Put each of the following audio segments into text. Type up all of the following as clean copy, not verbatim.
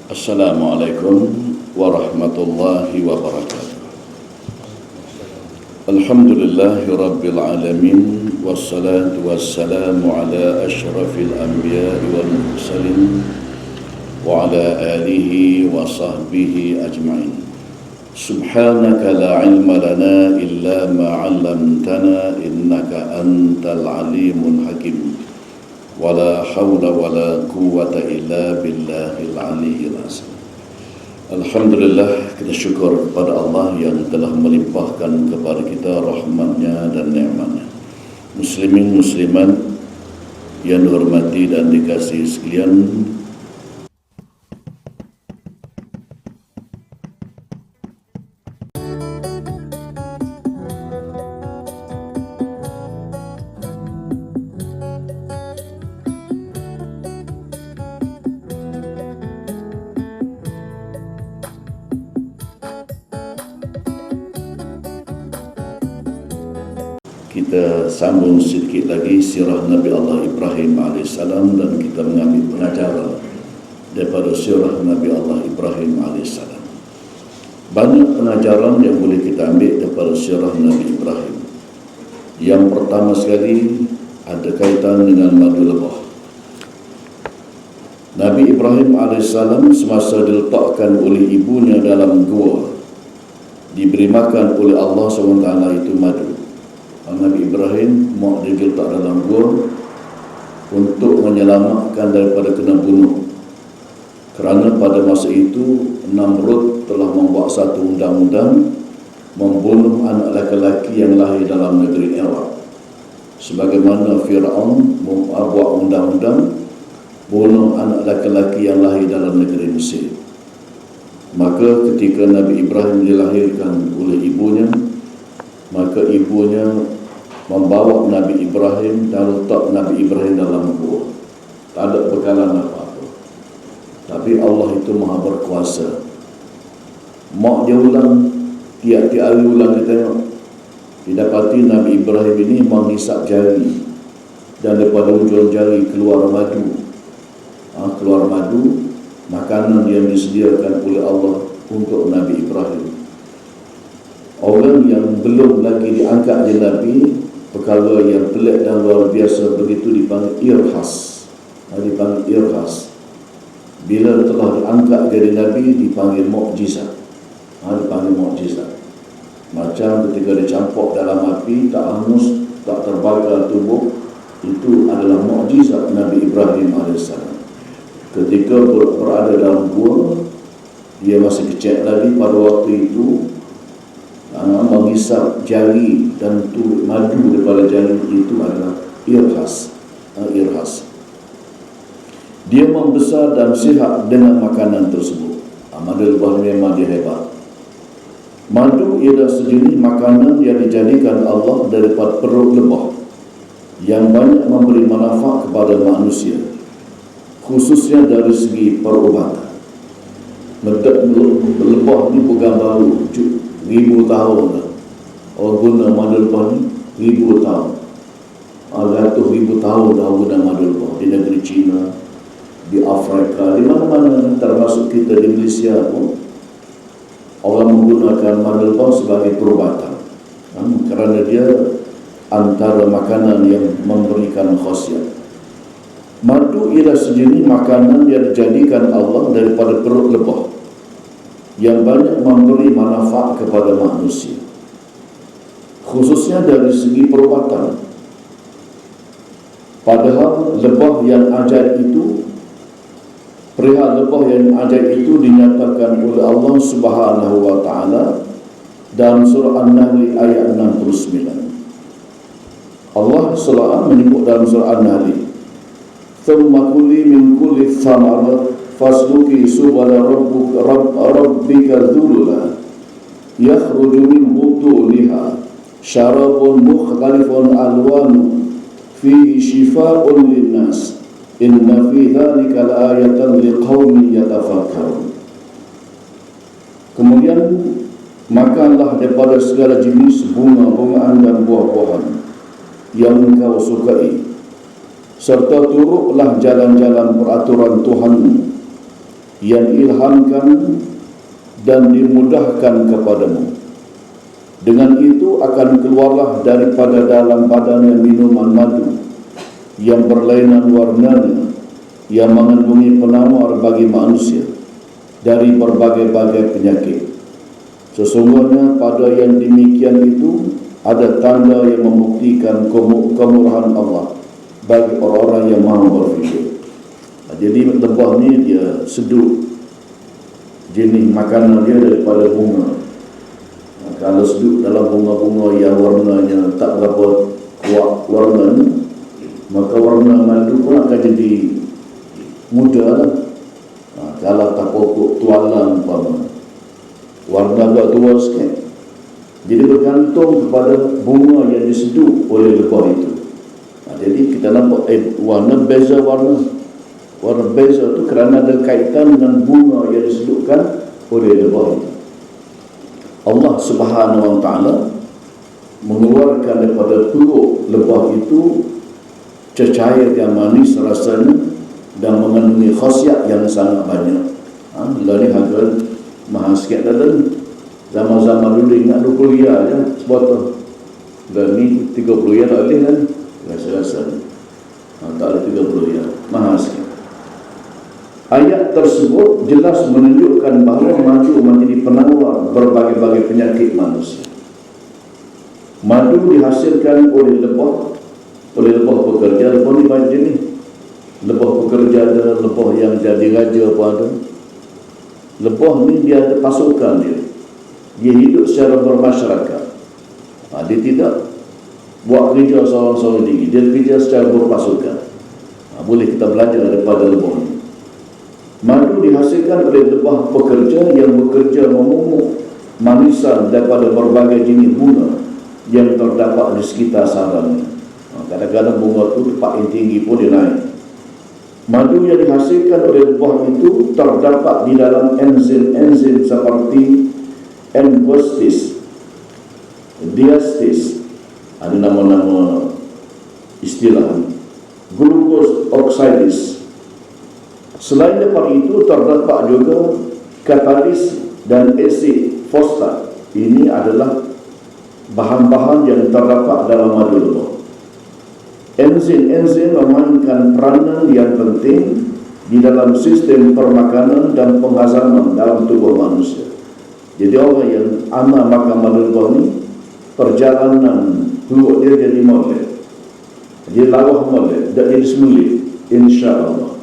Assalamualaikum warahmatullahi wabarakatuh. Alhamdulillahi rabbil alamin, wassalatu wassalamu ala ashrafil anbiya'i wal mursalin wa ala alihi wa sahbihi ajma'in. Subhanaka la ilma lana illa ma 'allamtana innaka antal alimul hakim. Wala hawla wala quwwata illa billahil aliyyil azim. Alhamdulillah, kita syukur kepada Allah yang telah melimpahkan kepada kita rahmatnya dan nikmatnya. Muslimin muslimat yang dihormati dan dikasihi sekalian, kita sambung sedikit lagi sirah Nabi Allah Ibrahim AS, dan kita mengambil pengajaran daripada sirah Nabi Allah Ibrahim AS. Banyak pengajaran yang boleh kita ambil daripada sirah Nabi Ibrahim. Yang pertama sekali ada kaitan dengan madu lebah. Nabi Ibrahim AS semasa diletakkan oleh ibunya dalam gua, diberi makan oleh Allah SWT itu madu. Nabi Ibrahim mau diletak dalam gua untuk menyelamatkan daripada kena bunuh, kerana pada masa itu Namrud telah membuat satu undang-undang membunuh anak lelaki yang lahir dalam negeri Iraq, sebagaimana Fir'aun membuat undang-undang bunuh anak lelaki yang lahir dalam negeri Mesir. Maka ketika Nabi Ibrahim dilahirkan oleh ibunya, maka ibunya membawa Nabi Ibrahim dan letak Nabi Ibrahim dalam gua. Tak ada bekalan apa-apa. Tapi Allah itu maha berkuasa. Mak dia ulang, tiap-tiap hari ulang dia tengok, didapati Nabi Ibrahim ini menghisap jari, dan daripada ujung jari keluar madu. Keluar madu, makanan yang disediakan oleh Allah untuk Nabi Ibrahim. Orang yang belum lagi diangkat jadi Nabi, perkara yang pelik dan luar biasa begitu dipanggil irhas. Dipanggil irhas. Bila telah diangkat jadi Nabi, dipanggil mukjizat. Dipanggil mukjizat. Macam ketika dicampur dalam api, tak hangus, tak terbakar tubuh, itu adalah mukjizat Nabi Ibrahim AS. Ketika berada dalam gua, dia masih kecil lagi pada waktu itu, menghisap jari dan madu daripada jari itu adalah irhas. Dia membesar dan sihat dengan makanan tersebut. Madu lebah memang dia hebat. Madu ialah sejenis makanan yang dijadikan Allah daripada perut lebah, yang banyak memberi manfaat kepada manusia, khususnya dari segi perubatan. Lebah ni bukan baru, 1000 tahun dah. Orang guna madu lebah ni 1000 tahun. Ratus ribu tahun dah guna madu lebah. Di negeri China, di Afrika, di mana-mana, termasuk kita di Malaysia pun, orang menggunakan madu lebah sebagai perubatan. Kerana dia antara makanan yang memberikan khasiat. Madu ialah sejenis makanan yang dijadikan Allah daripada perut lebah, yang banyak memberi manfaat kepada manusia, khususnya dari segi perubatan. Padahal lebah yang ajaib itu, perihal lebah yang ajaib itu dinyatakan oleh Allah Subhanahu wa taala dalam surah An-Nahl ayat 69. Allah SWT menyebut dalam surah An-Nahl, "Tsumma kuli min kulli thamarat fasluki subala rabbika dzulula yakhruju min butuniha syarabun mukhtalifun alwanu fihi shifaa'un linnas inna fi dzalika laayatan liqaumin yatafakkarun." Kemudian makanlah daripada segala jenis bunga-bungaan dan buah-buahan yang engkau sukai, serta turutlah jalan-jalan peraturan Tuhanmu. yang ilhamkan dan dimudahkan kepadamu. Dengan itu akan keluarlah daripada dalam badannya minuman madu yang berlainan warnanya, yang mengandungi penawar bagi manusia dari berbagai-bagai penyakit. Sesungguhnya pada yang demikian itu ada tanda yang membuktikan kemurahan Allah bagi orang-orang yang mahu berfikir. Jadi lebah ni dia seduh, jenis makanan dia daripada bunga. Kalau seduh dalam bunga-bunga yang warnanya tak berapa kuat warnanya, maka warna madu pun akan jadi muda lah. Kalau tak pokok tualang umpama, warna agak tua sikit. Jadi bergantung kepada bunga yang diseduh oleh lebah itu. Jadi kita nampak warna beza warna beza itu kerana ada kaitan dengan bunga yang diseduhkan oleh lebah itu. Allah Subhanahu Wa Taala mengeluarkan daripada perut lebah itu cecair yang manis rasanya dan mengandungi khasiat yang sangat banyak. Bila ni harga mahal sikit dah. Zaman-zaman dulu ingat 20 riyal je sebotol. Dan ni 30 riyal tak boleh kan? Rasa-rasa tak ada 30 riyal, mahal sikit. Ayat tersebut jelas menunjukkan bahawa madu menjadi penawar berbagai-bagai penyakit manusia. Madu dihasilkan oleh lebah pekerja. Lebah ni banyak jenis. Lebah pekerja ada, lebah yang jadi raja pun ada. Lebah ni dia ada pasukan dia. Dia hidup secara bermasyarakat. Dia tidak buat kerja seorang-seorang diri. Dia kerja secara berpasukan. Boleh kita belajar daripada lebah ni. Madu dihasilkan oleh lebah pekerja yang bekerja memungut manisan daripada berbagai jenis bunga yang terdapat di sekitar sarangnya. Kadang-kadang bunga itu tempat yang tinggi pun dia naik. Madu yang dihasilkan oleh lebah itu terdapat di dalam enzim-enzim seperti Envostis, Diastis, ada nama-nama istilah, Glucose oxidase. Selain daripada itu terdapat juga katalis dan asid fosfat. Ini adalah bahan-bahan yang terdapat dalam madu lebah. Enzim-enzim memainkan peranan yang penting di dalam sistem permakanan dan penghazaman dalam tubuh manusia. Jadi orang yang amal makan madu lebah ni, perjalanan perut dia jadi molek, dia lawah molek, tak jadi semelit, insya-Allah.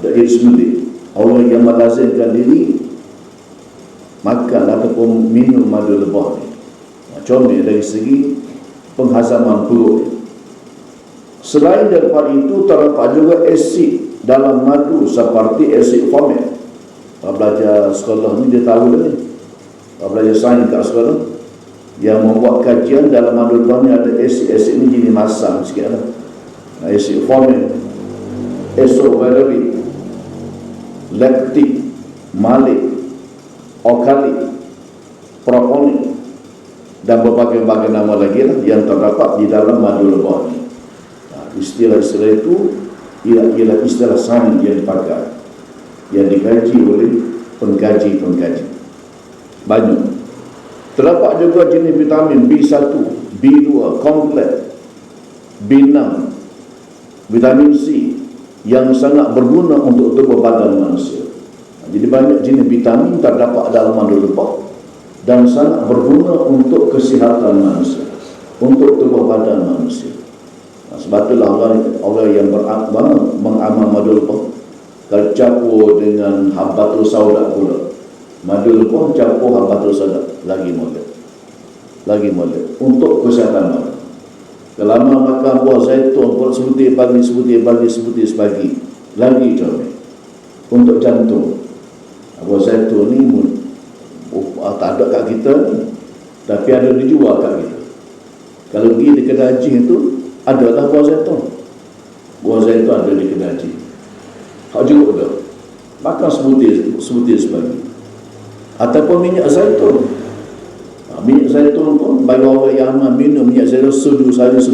Tak jadi semelit. Orang yang melazimkan diri makan ataupun minum madu lebah ni, comel dari segi penghazaman perut. Selain daripada itu terdapat juga asid dalam madu seperti asid fomet. Kalau belajar sekolah ni dia tahu dah ni. Kalau belajar sains kat sekolah yang membuat kajian dalam madu lebah ni ada asid-asid ni jenis masam sikit lah. Asid fomet, isovaleric, lactic, malic, okalik, proponik dan berbagai-bagai nama lagi lah yang terdapat di dalam madu lebah ni. Istilah-istilah itu ialah istilah sains yang dipakai, yang dikaji oleh pengkaji-pengkaji. Banyak. Terdapat juga jenis vitamin B1, B2, kompleks, B6, vitamin C yang sangat berguna untuk tubuh badan manusia. Jadi banyak jenis vitamin terdapat dalam madu lebah dan sangat berguna untuk kesihatan manusia, untuk tubuh badan manusia. Sebab itulah orang yang mengamal madu lebah, kalau campur dengan habbatus sauda pula, madu lebah campur habbatus sauda, lagi molek untuk kesihatan mata. Kalau makan buah zaitun pun sebutir pagi, sebutir pagi, lagi comel untuk jantung. Buah zaitun ni tak ada kat kita ni, tapi ada dijual kat kita. Kalau pergi di kedai haji itu, adalah buah zaitun. Buah zaitun ada di kedai haji. Hak jeruk ada. Makan sebutir sepagi. Ataupun minyak zaitun. Minyak zaitun pun bagi orang yang minum minyak zaitun sudu pun bagus.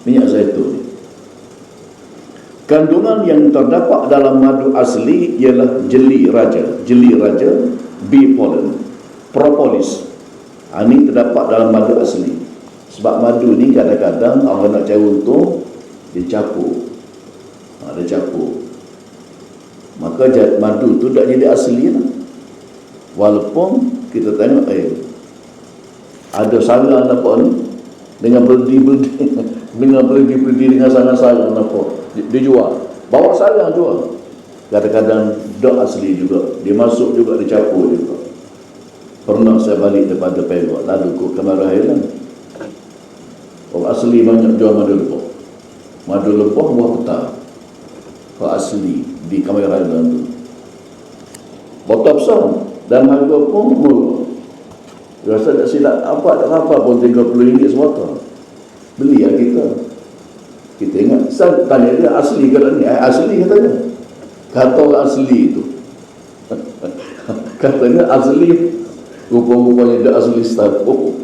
Minyak zaitun. Kandungan yang terdapat dalam madu asli ialah jeli raja, bee pollen, propolis. Ini terdapat dalam madu asli. Sebab madu ni kadang-kadang orang nak cari untung, dia capur. Dia capur. Maka madu tu tak jadi asli lah. Walaupun kita tengok ada sarang nampak ni dengan berdi-berdi dengan sarang nampak dia jual, bawa sarang jual. Kadang-kadang tak asli juga, dia masuk juga, dia capur juga. Pernah saya balik daripada Perak, lalu ke Kemarah Highland, orang asli banyak jual madu lepah. Madu lepah buah petang, orang asli di Kemarah Highland tu botol besar dan harga pun murah. Rasa tak silap apa pun RM30 sebotol. Beli lah kita ingat. Saya tanya dia, asli ke tak ni? Asli katanya. Kata orang asli tu katanya asli. Rupa-rupanya dah asli Stabuk.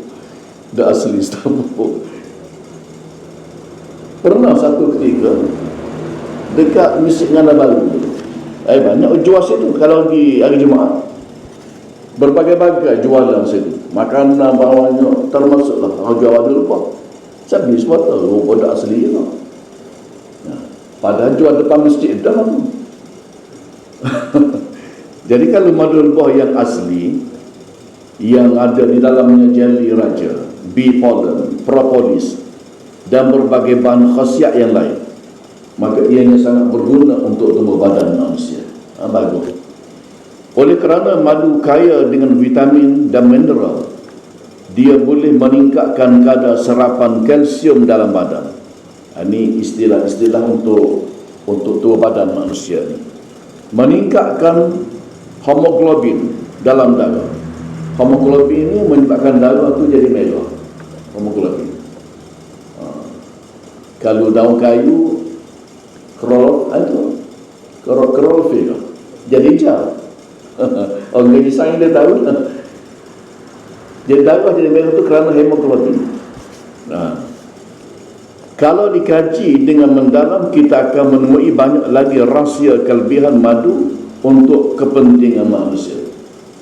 Pernah satu ketika dekat Masjid Ngana Baru, banyak jual situ kalau di hari Jumaat. Berbagai-bagai jualan situ, makanan bawahnya, termasuklah harga madu lepah. Saya beli sebotol, rupa dah asli je lah. Padahal jual depan masjid dah tu. Jadi kalau madu lepah yang asli, yang ada di dalamnya jeli raja, bee pollen, propolis dan berbagai bahan khasiat yang lain, maka ianya sangat berguna untuk tubuh badan manusia. Bagus. Oleh kerana madu kaya dengan vitamin dan mineral, dia boleh meningkatkan kadar serapan kalsium dalam badan. Ini istilah-istilah untuk tubuh badan manusia ni. Meningkatkan hemoglobin dalam darah. Hemoglobin ini menyebabkan darah tu jadi merah. Hemoglobin. Kalau daun kayu klorofil jadi hijau. Orang gaji sains dia tahu lah. Jadi darah jadi merah tu kerana hemoglobin. Kalau dikaji dengan mendalam, kita akan menemui banyak lagi rahsia kelebihan madu untuk kepentingan manusia.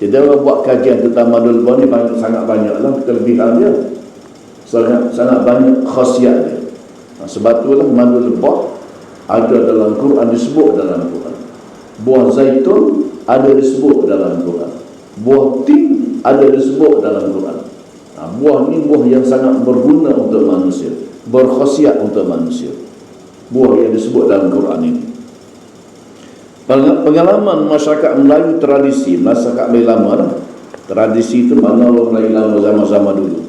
Jadi orang buat kajian tentang madu lepah ni sangat banyaklah kelebihan dia, sangat banyak khasiat dia. Sebab itulah madu lepah ada dalam Quran, disebut dalam Quran. Buah zaitun ada disebut dalam Quran. Buah tin ada disebut dalam Quran. Buah ni buah yang sangat berguna untuk manusia, berkhasiat untuk manusia. Buah yang disebut dalam Quran ini. Pengalaman masyarakat Melayu tradisi, masyarakat Melayu lama lah. Tradisi itu mana orang Melayu lama zaman-zaman dulu,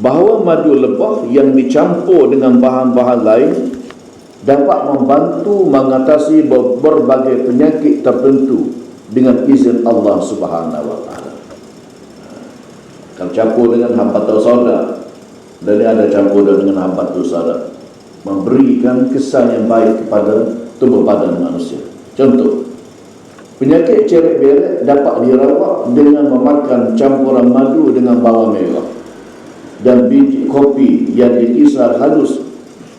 bahawa madu lepah yang dicampur dengan bahan-bahan lain dapat membantu mengatasi berbagai penyakit tertentu dengan izin Allah Subhanahu wa taala. Kalau campur dengan habatus sauda, dan ini ada campur dengan habatus sauda, memberikan kesan yang baik kepada tubuh badan manusia. Contoh, penyakit cerek berak dapat dirawat dengan memakan campuran madu dengan bawang merah dan biji kopi yang dikisar halus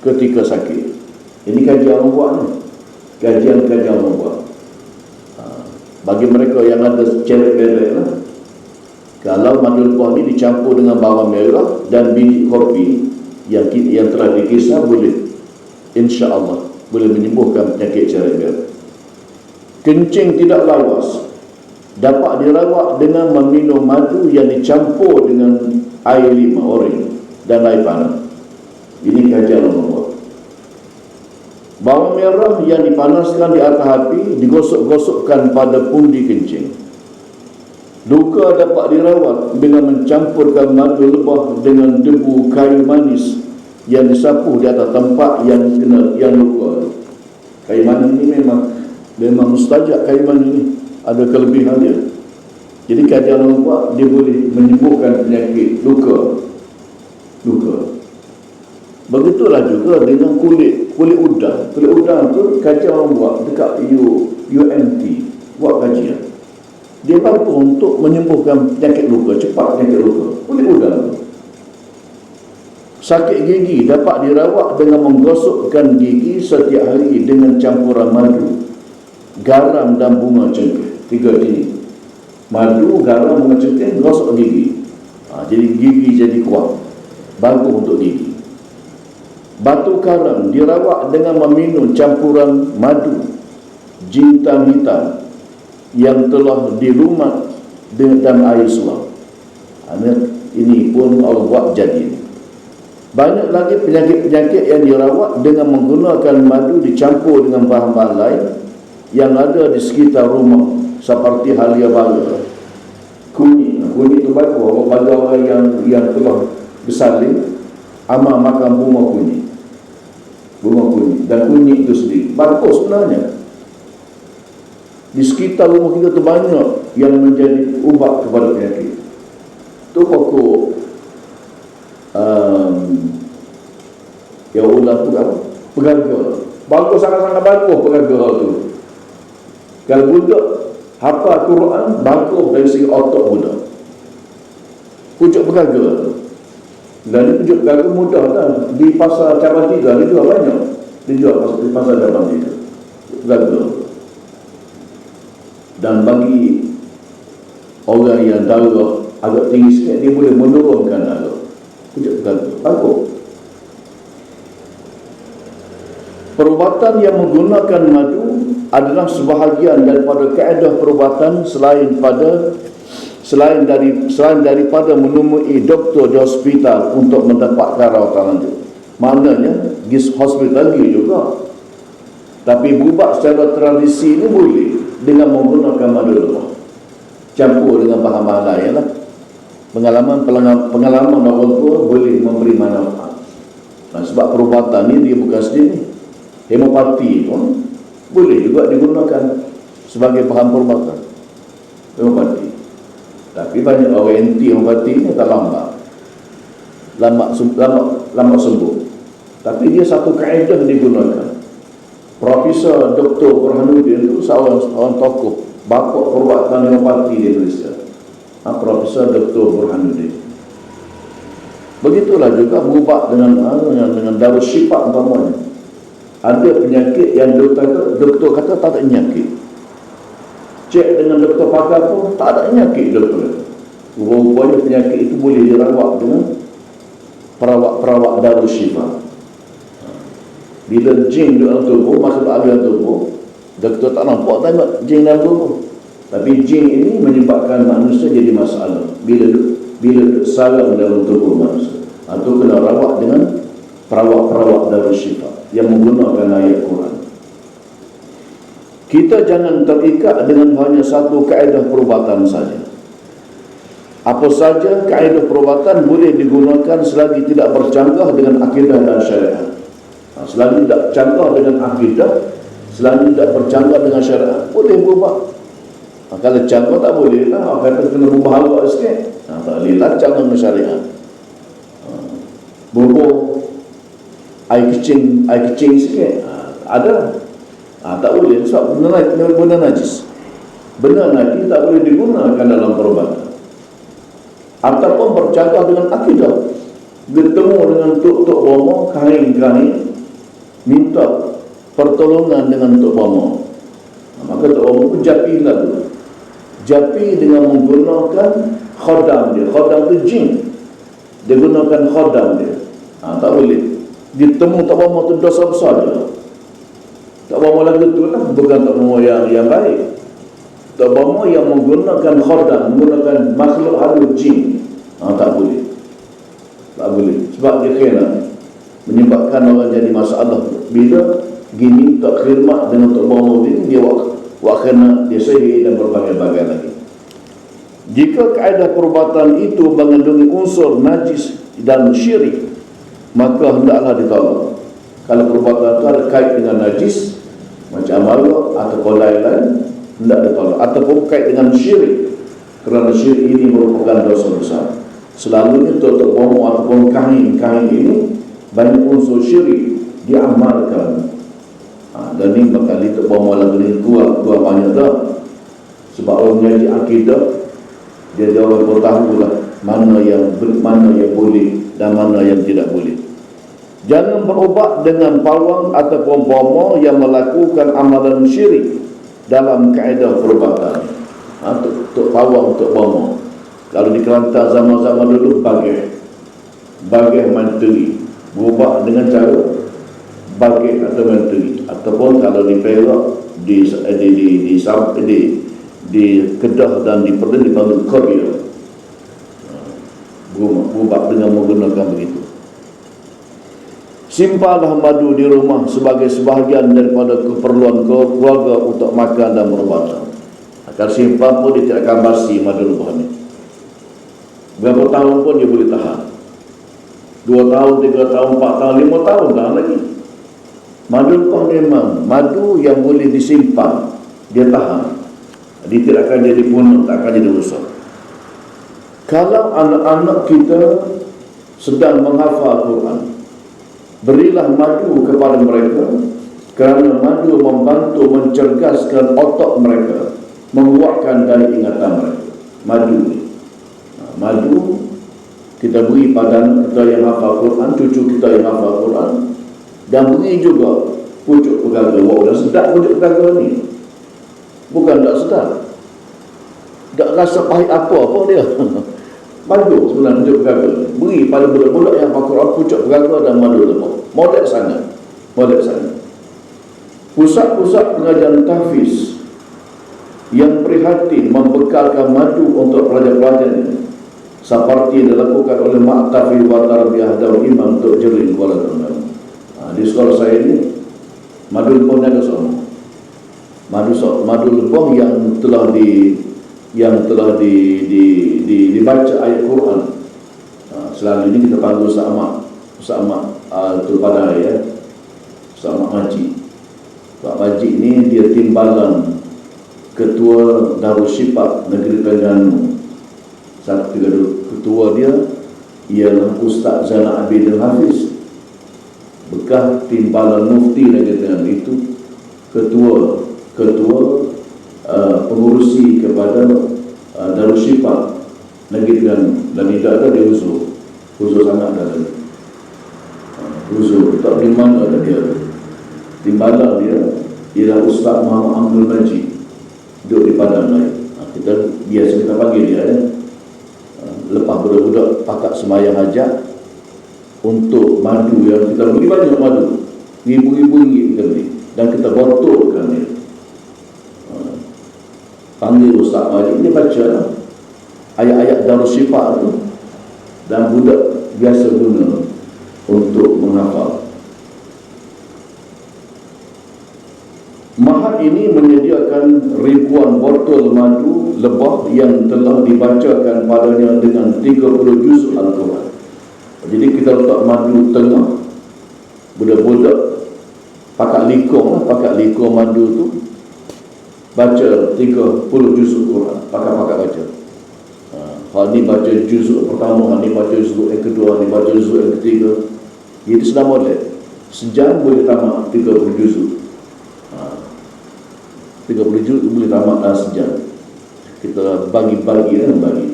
ketika sakit. Ini kajian orang buat ni. Kajian orang buat. Bagi mereka yang ada cerek berak lah, kalau madu lepah ni dicampur dengan bawang merah dan biji kopi yang telah dikisar, boleh, insya-Allah boleh menyembuhkan penyakit cerek berak. Kencing tidak lawas dapat dirawat dengan meminum madu yang dicampur dengan air lima oren dan air panas. Ini kajian orang buat. Bawang merah yang dipanaskan di atas api digosok-gosokkan pada pundi kencing. Luka dapat dirawat dengan mencampurkan madu lepah dengan debu kayu manis yang disapu di atas tempat yang luka. Kayu manis ini memang mustajab. Kayu manis ini ada kelebihan dia. Jadi kajian orang buat, dia boleh menyembuhkan penyakit luka. Begitulah juga dengan kulit udang. Kulit udang tu kajian orang buat dekat UNT buat kajian. Dia mampu untuk menyembuhkan penyakit luka, cepat penyakit luka. Kulit udang tu Sakit gigi dapat dirawat dengan menggosokkan gigi setiap hari dengan campuran madu, garam dan bunga cengkeh. 3 ini. Madu, garam, bunga cengkeh, gosok gigi. Jadi gigi jadi kuat. Bagus untuk gigi. Batu karang dirawat dengan meminum campuran madu, jintan hitam yang telah dilumat dengan air suam. Ini pun Allah buat jadi. Banyak lagi penyakit-penyakit yang dirawat dengan menggunakan madu dicampur dengan bahan-bahan lain yang ada di sekitar rumah, seperti halia bala, kunyit. Kunyit itu bagus. Bagi orang yang telah bersalin, amal makan bunga kunyit. Bunga kunyit. Dan kunyit itu sendiri bagus sebenarnya. Di sekitar rumah kita itu banyak yang menjadi ubat kepada penyakit. Itu pokok yang ulang tu kan pegagal. Bagus, sangat-sangat bagus pegagal tu. Kalau budak hafal Quran, bagus dari segi otak budak. Pucuk pegagal. Dan pucuk pegagal mudah kan. Di pasar cabang 3 dijual banyak. Dijual di pasar cabang 3. Pegagal. Dan bagi orang yang darah agak tinggi sikit, dia boleh menurunkan darah. Pucuk pegagal. Bagus. Perubatan yang menggunakan madu adalah sebahagian daripada kaedah perubatan selain daripada menemui doktor di hospital untuk mendapatkan rawatan lanjut. Maknanya pergi hospital lagi juga. Tapi berubat secara tradisi ini boleh dengan menggunakan madu lebah, campur dengan bahan-bahan lain lah. Pengalaman orang tua boleh memberi manfaat. Sebab perubatan ini dia bukan sendiri. Hemopati pun boleh juga digunakan sebagai bahan perubatan. Hemopati. Tapi banyak orang anti hemopati ini tak lambat sembuh. Tapi dia satu kaedah digunakan. Profesor Dr. Burhanuddin itu seorang tokoh bapa perubatan hemopati di Indonesia. Profesor Dr. Burhanuddin. Begitulah juga berubat dengan darus syifa umpamanya. Ada penyakit yang doktor kata tak ada penyakit. Cek dengan doktor pakar pun tak ada penyakit doktor. Rupanya penyakit itu boleh dirawat dengan perawat darus syifa. Bila jin dalam tubuh, makhluk dalam tubuh, doktor tak nampak tengok jin dalam tubuh. Tapi jin ini menyebabkan manusia jadi masalah bila salam dalam tubuh manusia. Atau kena rawat dengan perawat darus syifa yang menggunakan ayat Quran. Kita jangan terikat dengan hanya satu kaedah perubatan saja. Apa saja kaedah perubatan boleh digunakan selagi tidak bercanggah dengan akidah dan syariat. Selagi tidak canggah dengan akidah, selagi tidak bercanggah dengan syariat, boleh berubah. Kalau canggah tak boleh lah. Kata kena berubah awak sikit. Tak boleh lah canggah dengan syariat. Berubah air kecing sikit ada. Tak boleh. Sebab benda najis. Benda najis tak boleh digunakan dalam perubatan. Ataupun bercanggah dengan akidah. Bertemu dengan tok-tok bomo, kain-kain, minta pertolongan dengan tok bomo. Maka tok bomo pun japi lalu. Japi dengan menggunakan khodam dia. Khodam tu jin. Dia gunakan khodam dia. Tak boleh. Ditemu tak bomo tu dosa besar dia. Tak bomo lagi tu lah. Bukan tak bomo yang baik. Tak bomo yang menggunakan khodam, menggunakan makhluk halus jin. Tak boleh. Tak boleh. Sebab dia kena menyebabkan orang jadi masalah. Bila gini tak khidmat dengan tak bomo ini, dia kena dia sihir dan berbagai-bagai lagi. Jika kaedah perubatan itu mengandungi unsur najis dan syirik, maka hendaklah ditolak. Kalau perubatan itu ada kait dengan najis, macam amalan atau lain-lain, hendak ditolak. Ataupun kait dengan syirik, kerana syirik ini merupakan dosa besar. Selalunya tutup bomo ataupun kain ini banyak unsur syirik diamalkan. Dan ini bakal tutup bomo lagi ni kuat banyak dah. Sebab orang menjadi akidah, dia orang tahu lah mana yang boleh dan mana yang tidak boleh. Jangan berubat dengan pawang ataupun bomo yang melakukan amalan syirik dalam kaedah perubatan. Untuk pawang, untuk bomo. Kalau di Kelantan zaman-zaman dulu bagih menteri, berubat dengan cara bagih atau menteri. Ataupun kalau di Perak, di Kedah dan di Perlis dipanggil Korea. Berubat dengan menggunakan begitu. Simpanlah madu di rumah sebagai sebahagian daripada keperluan keluarga untuk makan dan perubatan. Akan simpan pun dia tidak akan basi madu lebah ni. Berapa tahun pun dia boleh tahan. 2 tahun, 3 tahun, 4 tahun, 5 tahun tahan lagi. Madu lebah memang madu yang boleh disimpan, dia tahan. Dia tidak akan jadi punah, tak akan jadi rusak. Kalau anak-anak kita sedang menghafal Quran, berilah madu kepada mereka, kerana madu membantu mencerdaskan otak mereka, menguatkan dari ingatan mereka. Madu ni, madu kita beri pada anak kita yang hafal Quran, cucu kita yang hafal Quran, dan beri juga pucuk pegaga. Wah, dah sedap pucuk pegaga ni. Bukan tak sedap, tak rasa pahit apa dia. Madu sebenarnya pucuk pegaga. Beri pada budak-budak yang hafal Quran pucuk pegaga dan madu lemah. Molek sana. Pusat-pusat pengajian tahfiz yang prihatin membekalkan madu untuk pelajar-pelajarnya, seperti yang dilakukan oleh Maktafi wa Tarbiyah Darul Imam untuk Jerin Kuala Terengganu. Di sekolah saya ini madu lebah ada semua. Madu lebah yang telah dibaca ayat Quran. Selalu ini kita panggil Ustaz Ahmad tu pada ya. Ustaz Ahmad Majid. Pak Majid ni dia timbalan Ketua Darussyifat Negeri Terengganu. Satu ketua dia ialah Ustaz Zainal Abidin Hafiz, bekas timbalan mufti Negeri Terengganu. Itu ketua pengurusi kepada Darussyifat Negeri Terengganu, dan tidak ada dia uzur sangat dah. Uzur tak di mana ada dia. Timbalan dia ialah Ustaz Muhammad Abdul Majid, duduk di Padang Melayu. Kita biasa kita panggil dia ya. Lepas budak-budak pakat semayang hajat, untuk madu yang kita beli banyak madu, ribu-ribu ringgit kita beli, dan kita botolkan dia. Panggil Ustaz Majid, dia baca ayat-ayat Darussyifat tu, dan budak biasa guna untuk menghafal. Mahat ini menyediakan ribuan botol madu lebah yang telah dibacakan padanya dengan 30 juz Al-Quran. Jadi kita letak madu tengah, budak-budak pakat likur madu tu, baca 30 juz Al-Quran, pakat baca. Hal ni baca juz pertama, hal ni baca juz yang kedua, hal ni baca juz yang ketiga. Jadi sudah boleh sejam boleh tamat 30 juz. 30 juz boleh tamat dalam sejam. Kita bagi-bagi dan bagi.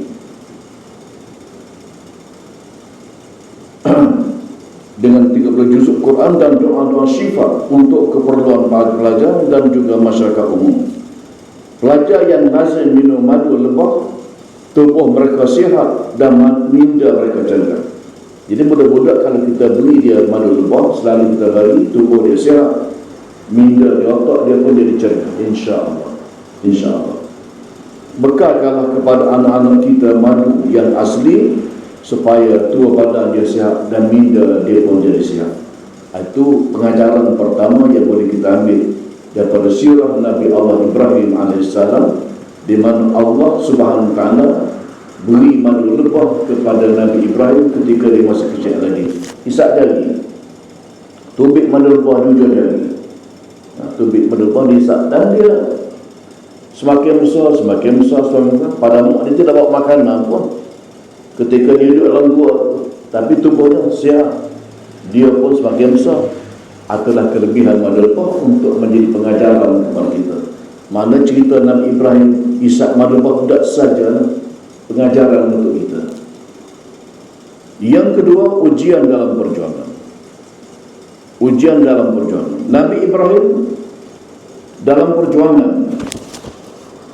Dengan 30 juz Quran dan doa-doa syifa untuk keperluan para pelajar dan juga masyarakat umum. Pelajar yang lazim minum madu lebah, tubuh mereka sihat dan minda mereka cerdas. Jadi budak-budak kalau kita beli dia madu lebah, selalu kita bagi, tubuh dia sihat, minda dia, otak dia pun jadi cerdas, insya-Allah. Bekalkanlah kepada anak-anak kita madu yang asli supaya tubuh badan dia sihat dan minda dia pun jadi sihat. Itu pengajaran pertama yang boleh kita ambil daripada sirah Nabi Allah Ibrahim AS, di mana Allah Subhanahu Wa Taala beri madu lebah kepada Nabi Ibrahim ketika dia masih kecil lagi. Isap jari, tubik madu lebah jujur jari. Tubik madu lebah diisap, dan dia semakin besar, pada mak dia tidak bawa makanan pun. Ketika dia duduk dalam gua, tapi tubuhnya sihat, dia pun semakin besar. Itulah kelebihan madu lebah untuk menjadi pengajaran kepada kita. Mana cerita Nabi Ibrahim isap madu lebah tidak saja pengajaran untuk kita. Yang kedua, ujian dalam perjuangan. ujian dalam perjuangan. Nabi Ibrahim dalam perjuangan.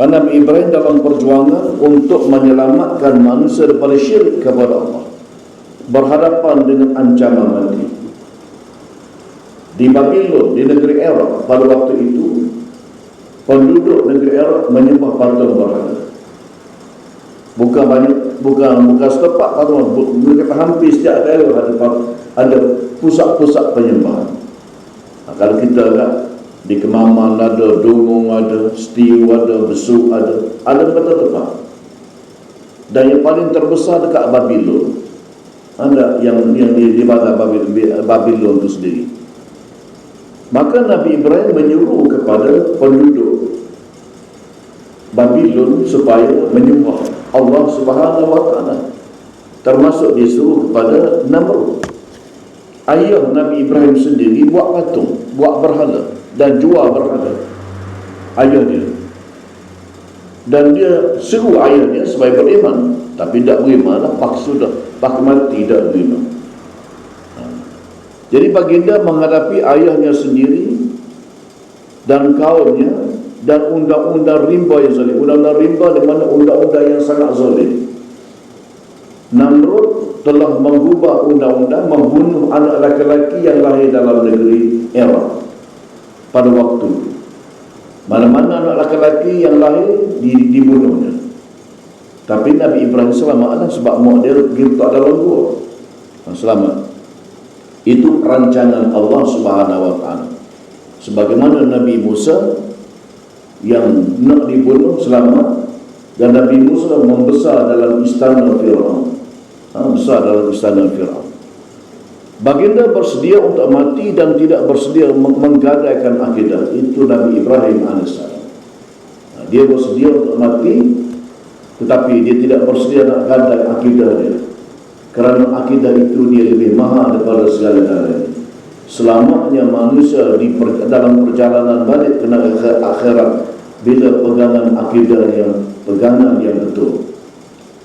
Nabi Ibrahim dalam perjuangan untuk menyelamatkan manusia daripada syirik kepada Allah, berhadapan dengan ancaman mati. Di Babylon, di negeri Iraq pada waktu itu, penduduk negeri Iraq menyembah patung berhala. Bukan setempat patung, hampir setiap daerah ada pusat-pusat penyembahan. Kalau kita lihat di Kemaman ada, Dungung ada, Setiu ada, Besuk ada tempat-tempat. Dan yang paling terbesar dekat Babylon, ada yang di mana Babylon itu sendiri. Maka Nabi Ibrahim menyuruh kepada penduduk Babylon supaya menyembah Allah Subhanahu wa Ta'ala. Termasuk disuruh kepada Namrud. Ayah Nabi Ibrahim sendiri buat patung, buat berhala dan jual berhala. Ayah dia. Dan dia seru ayahnya supaya beriman, tapi tak beriman lah, paksa dah, tak mati tak beriman. Jadi baginda menghadapi ayahnya sendiri dan kaumnya dan undang-undang rimba yang zalim. Undang-undang rimba di mana undang-undang yang sangat zalim. Namrud telah mengubah undang-undang membunuh anak laki-laki yang lahir dalam negeri Iraq pada waktu itu. Mana-mana anak laki-laki yang lahir dibunuhnya. Tapi Nabi Ibrahim selamatlah sebab mak dia tak dalam gua. Selamat. Itu rancangan Allah Subhanahu wa Ta'ala. Sebagaimana Nabi Musa yang nak dibunuh selamat, dan Nabi Musa membesar dalam istana Fir'aun. Besar dalam istana Fir'aun. Baginda bersedia untuk mati dan tidak bersedia menggadaikan akidah. Itu Nabi Ibrahim AS. Dia bersedia untuk mati, tetapi dia tidak bersedia nak gadai akidah dia. Kerana akidah itu dia lebih mahal daripada segala-galanya. Selamatnya manusia dalam perjalanan balik ke akhirat bila pegangan akidah yang betul.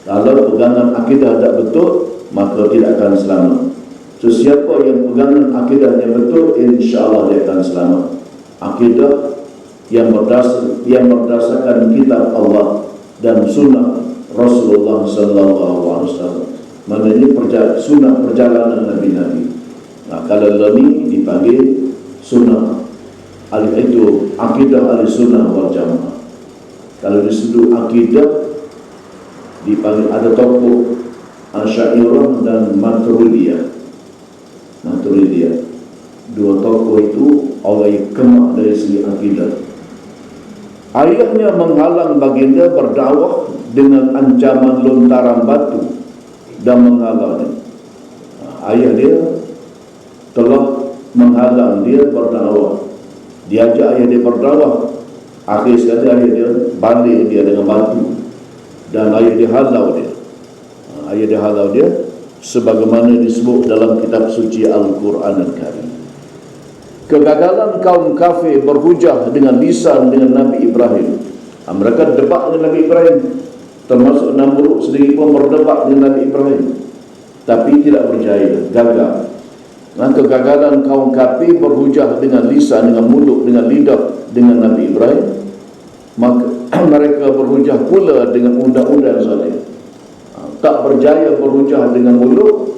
Kalau pegangan akidah tak betul, maka tidak akan selamat. Sesiapa yang pegangan akidah yang betul, insya-Allah dia akan selamat. Akidah yang berdasarkan kitab Allah dan sunnah Rasulullah sallallahu alaihi wasallam. Maknanya sunnah perjalanan Nabi-Nabi. Kalau ini dipanggil sunnah, itu akidah al-sunnah wal jamaah. Kalau disebut akidah, dipanggil ada tokoh Asy'ariyah dan Maturidiyah. Dua tokoh itu orang yang kemah dari segi akidah. Ayahnya menghalang baginda berdakwah dengan ancaman lontaran batu dan menghalangnya. Ayah dia telah menghalang dia berdakwah. Diajak ayah dia berdakwah. Akhir sekali ayah dia balik dia dengan batu dan ayah dia halau dia. Ayah dia halau dia sebagaimana disebut dalam kitab suci Al-Quran Al-Karim. Kegagalan kaum kafir berhujah dengan lisan dengan Nabi Ibrahim. Mereka debat dengan Nabi Ibrahim. Termasuk Namrud sendiri pun berdebat dengan Nabi Ibrahim, tapi tidak berjaya, gagal. Kegagalan kaum kafir berhujah dengan lisan, dengan mulut, dengan lidah dengan Nabi Ibrahim. Maka mereka berhujah pula dengan undang-undang zalim. Tak berjaya berhujah dengan mulut,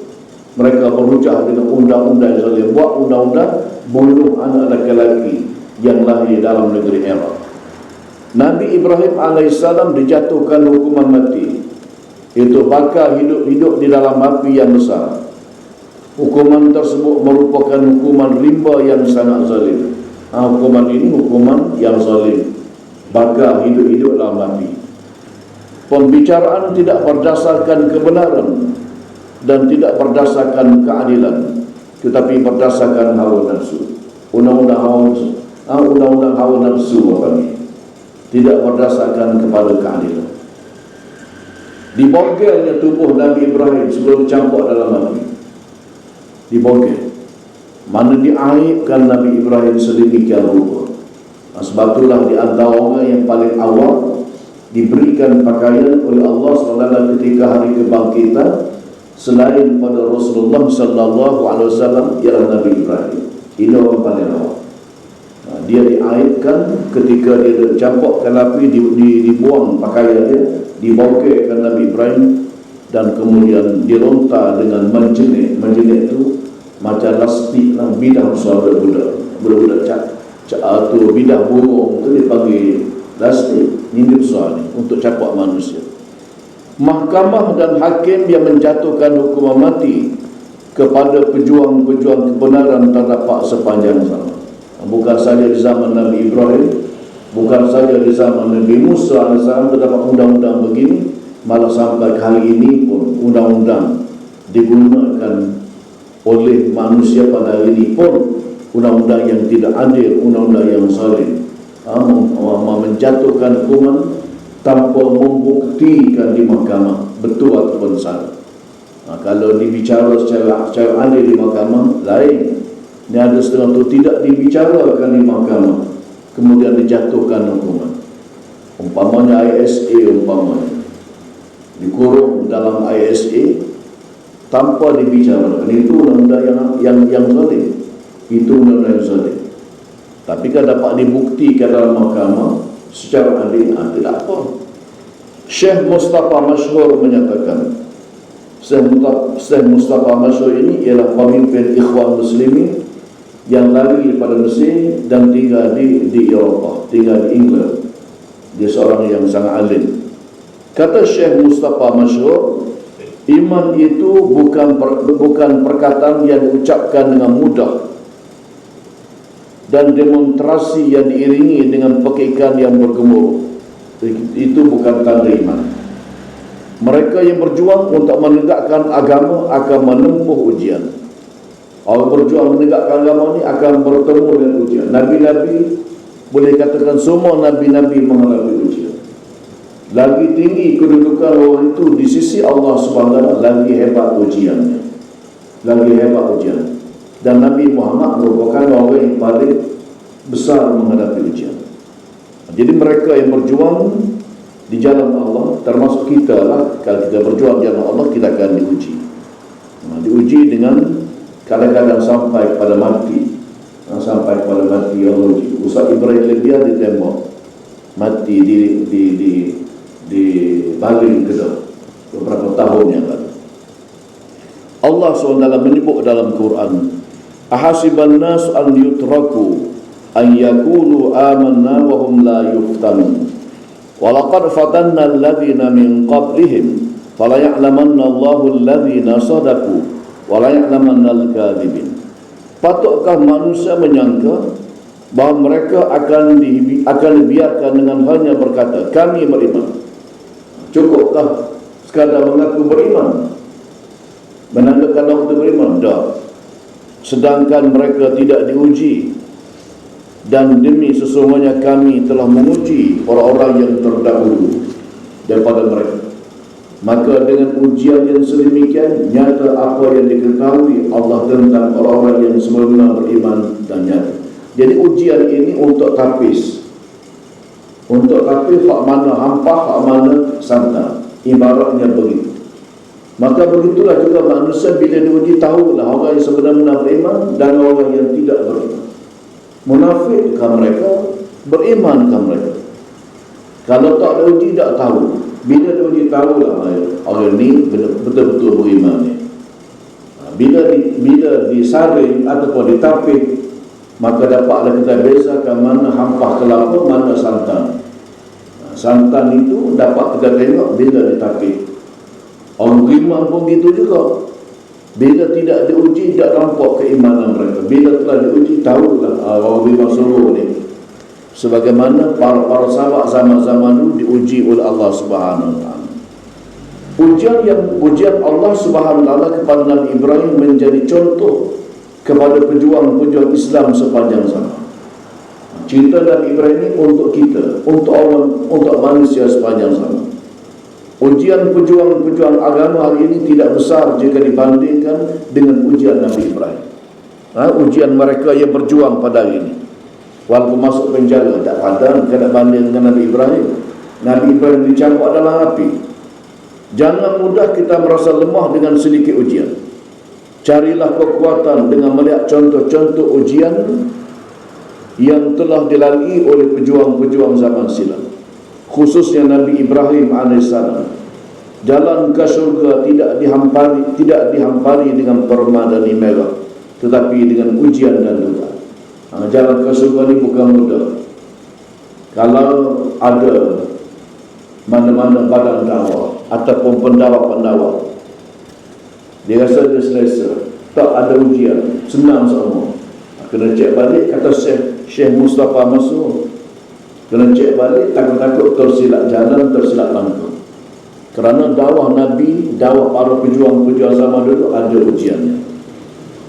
mereka berhujah dengan undang-undang zalim. Buat undang-undang bunuh anak lelaki yang lahir dalam negeri Iraq. Nabi Ibrahim AS dijatuhkan hukuman mati. Itu bakal hidup-hidup di dalam api yang besar. Hukuman tersebut merupakan hukuman rimba yang sangat zalim. Hukuman ini hukuman yang zalim. Bakal hidup-hidup dalam api. Pembicaraan tidak berdasarkan kebenaran dan tidak berdasarkan keadilan, tetapi berdasarkan hawa nafsu. Undang-undang hawa nafsu apa ni? Tidak berdasarkan kepada keadilan. Dibongkarnya tubuh Nabi Ibrahim sebelum dicampur dalam api. Dibongkar. Mana diaibkan Nabi Ibrahim sedemikian rupa. Sebab itulah di antara orang yang paling awal diberikan pakaian oleh Allah SWT ketika hari kebangkitan selain pada Rasulullah SAW ialah Nabi Ibrahim. Ini orang paling awal. Dia diaitkan ketika dia campakkan api, dibuang pakaian dia, dibaukekan Nabi Ibrahim, dan kemudian dilontar dengan menjenik. Menjenik itu macam lastik lah, bidah suara budak-budak tu bidah burung tu dipanggil lastik. Ini besar ni untuk capak manusia. Mahkamah dan hakim yang menjatuhkan hukuman mati kepada pejuang-pejuang kebenaran terdapat sepanjang zaman. Bukan saja di zaman Nabi Ibrahim, bukan saja di zaman Nabi Musa AS terdapat undang-undang begini, malah sampai kali ini pun undang-undang digunakan oleh manusia pada hari ini pun undang-undang yang tidak adil, undang-undang yang zalim, menjatuhkan hukuman tanpa membuktikan di mahkamah betul ataupun salah. Kalau dibicara secara adil di mahkamah, lain. Ini ada setengah tu tidak dibicarakan di mahkamah, kemudian dijatuhkan hukuman. Umpamanya ISA, umpamanya dikurung dalam ISA tanpa dibicarakan, itu undang-undang yang zalim. Itu undang-undang yang zalim. Tapi kan dapat dibuktikan dalam mahkamah secara adil, tidak apa. Syekh Mustafa Masyhur menyatakan, Syekh Mustafa Masyhur ini ialah pemimpin Ikhwan Muslimin yang lari daripada Mesir dan tinggal di Eropah, tinggal di England. Dia seorang yang sangat alim. Kata Syekh Mustafa Masyhur, iman itu bukan perkataan yang diucapkan dengan mudah dan demonstrasi yang diiringi dengan pekikan yang bergemuruh. Itu bukan tanda iman. Mereka yang berjuang untuk menegakkan agama akan menempuh ujian. Orang berjuang menegakkan agama ini akan bertemu dengan ujian. Nabi-nabi, boleh katakan semua Nabi-nabi menghadapi ujian. Lagi tinggi kedudukan orang itu di sisi Allah SWT, lagi hebat ujiannya, lagi hebat ujian. Dan Nabi Muhammad merupakan orang yang paling besar menghadapi ujian. Jadi mereka yang berjuang di jalan Allah, termasuk kita lah, kalau kita berjuang di jalan Allah, kita akan diuji. Diuji dengan kadang-kadang sampai pada mati. Sampai pada mati Allah uji. Ustaz Ibrahim Libya ditembak mati di Bali Kedah beberapa tahun yang lalu. Allah SWT menyebut dalam Quran, ahasiban nas an yutraku an yakulu amanna wa hum la yuftanun walaqad fatanna alladhina min qablihim fala ya'lamanna Allahu alladhina sadaqu wala ya'lamanna al-kadhibin. Patutkah manusia menyangka bahawa mereka akan dibiarkan dengan hanya berkata kami beriman? Cukupkah sekadar mengaku beriman, menandakan waktu beriman? Tak. Sedangkan mereka tidak diuji. Dan demi sesungguhnya kami telah menguji orang-orang yang terdahulu daripada mereka. Maka dengan ujian yang sedemikian, nyata apa yang diketahui Allah tentang orang-orang yang semula beriman dan nyata. Jadi ujian ini untuk tapis. Untuk tapis hak mana hampah, hak mana santan. Ibaratnya begitu. Maka begitulah juga manusia bila diuji, tahulah orang yang sebenarnya beriman dan orang yang tidak beriman. Munafikkah mereka? Berimankah mereka? Kalau tak diuji, tak tahu. Bila diuji, tahulah orang ini betul-betul beriman ni. Bila disaring ataupun ditapik, maka dapatlah kita bezakan mana hampah kelapa, mana santan. Santan itu dapat kita tengok bila ditapik. Orang beriman pun gitu juga. Bila tidak diuji, tidak nampak keimanan mereka. Bila telah diuji, tahulah orang beriman sungguh ni. Sebagaimana para sahabat zaman-zaman dulu diuji oleh Allah Subhanahu Wa Taala. Ujian Allah Subhanahu Wa Taala kepada Nabi Ibrahim menjadi contoh kepada pejuang-pejuang Islam sepanjang zaman. Cinta Nabi Ibrahim ini untuk kita, untuk manusia sepanjang zaman. Ujian pejuang-pejuang agama hari ini tidak besar jika dibandingkan dengan ujian Nabi Ibrahim. Ujian mereka yang berjuang pada hari ini, walaupun masuk penjara, tak padan kena banding dengan Nabi Ibrahim. Nabi Ibrahim dicampak dalam api. Jangan mudah kita merasa lemah dengan sedikit ujian. Carilah kekuatan dengan melihat contoh-contoh ujian yang telah dilalui oleh pejuang-pejuang zaman silam, khususnya Nabi Ibrahim alaihissalam. Jalan ke surga tidak dihampari dengan permadani merah, tetapi dengan ujian dan duga. Jalan ke surga ini bukan mudah. Kalau ada mana-mana badan dakwah ataupun pendakwah, dia rasa dia selesa, tak ada ujian, senang semua. Kena cek balik, kata Syekh Mustafa Mas'ud, kena cek balik, takut-takut tersilap jalan, tersilap langkah. Kerana dakwah Nabi, dakwah para pejuang-pejuang zaman dulu ada ujiannya.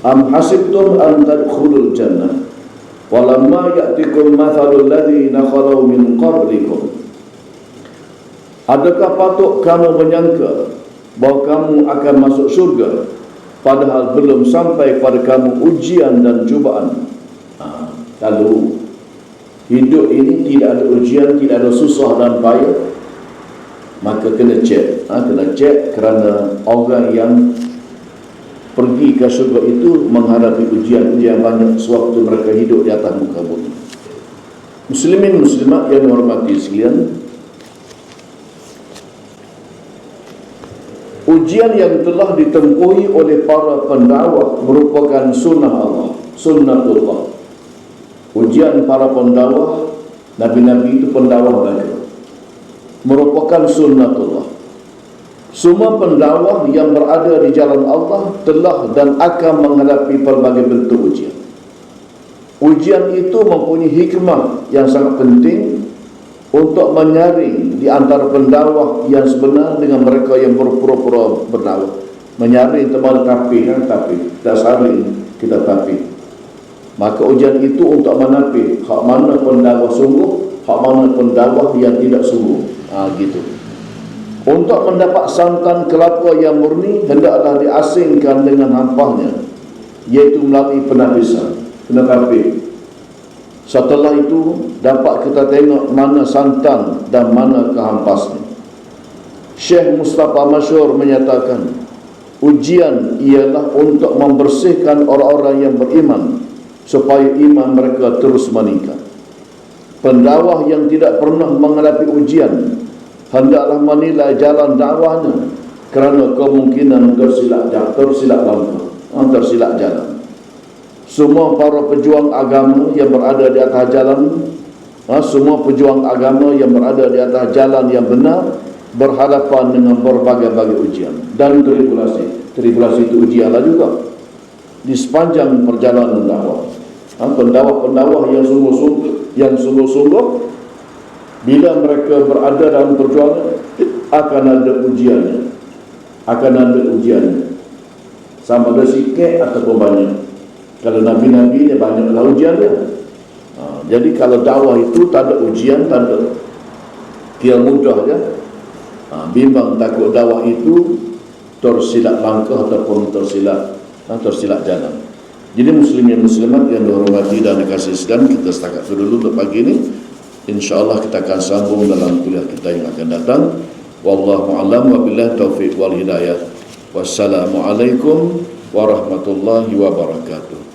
Am hasibtum an tadkhulul jannah walamma ya'tikum mathalul ladzina khalau min qablikum. Adakah patut kamu menyangka bahawa kamu akan masuk surga padahal belum sampai pada kamu ujian dan cubaan? Kalau hidup ini tidak ada ujian, tidak ada susah dan payah, maka kena cek. Kena cek kerana orang yang pergi ke surga itu menghadapi ujian-ujian banyak sewaktu mereka hidup di atas muka bumi. Muslimin muslimat yang dihormati sekalian, ujian yang telah ditempuhi oleh para pendakwah merupakan sunnah Allah, sunnatullah. Ujian para pendakwah, Nabi-Nabi itu pendakwah mereka, merupakan sunnatullah. Semua pendakwah yang berada di jalan Allah telah dan akan menghadapi pelbagai bentuk ujian. Ujian itu mempunyai hikmah yang sangat penting untuk menyaring di antara pendakwah yang sebenar dengan mereka yang berpura-pura berdakwah. Menyaring teman tapi, tak saring kita tapi. Maka ujian itu untuk menapih hak mana pendakwah sungguh, hak mana pendakwah yang tidak sungguh. Gitu. Untuk mendapat santan kelapa yang murni, hendaklah diasingkan dengan hampahnya, iaitu melalui penapisan, kena tapih. Setelah itu dapat kita tengok mana santan dan mana kehampasnya. Syekh Mustafa Masyhur menyatakan, ujian ialah untuk membersihkan orang-orang yang beriman supaya iman mereka terus meningkat. Pendakwah yang tidak pernah menghadapi ujian hendaklah menilai jalan dakwahnya kerana kemungkinan tersilap langkah, tersilap jalan. Semua para pejuang agama yang berada di atas jalan, semua pejuang agama yang berada di atas jalan yang benar berhadapan dengan berbagai-bagai ujian dan tribulasi. Tribulasi itu ujianlah juga di sepanjang perjalanan dakwah. Pendakwah-pendakwah yang sungguh-sungguh, bila mereka berada dalam perjuangan, akan ada ujiannya. Sama ada sikit ataupun banyak. Kalau Nabi-Nabi dia banyaklah ujiannya. Jadi kalau dakwah itu tak ada ujian, tak ada, kira mudah je. Bimbang takut dakwah itu tersilap langkah ataupun tersilap jalan. Jadi muslimin muslimat yang dihormati dan dikasihi sekalian, kita setakat dulu untuk pagi ini. InsyaAllah kita akan sambung dalam kuliah kita yang akan datang. Wallahu a'lam wa billahi taufiq wal hidayah. Wassalamualaikum warahmatullahi wabarakatuh.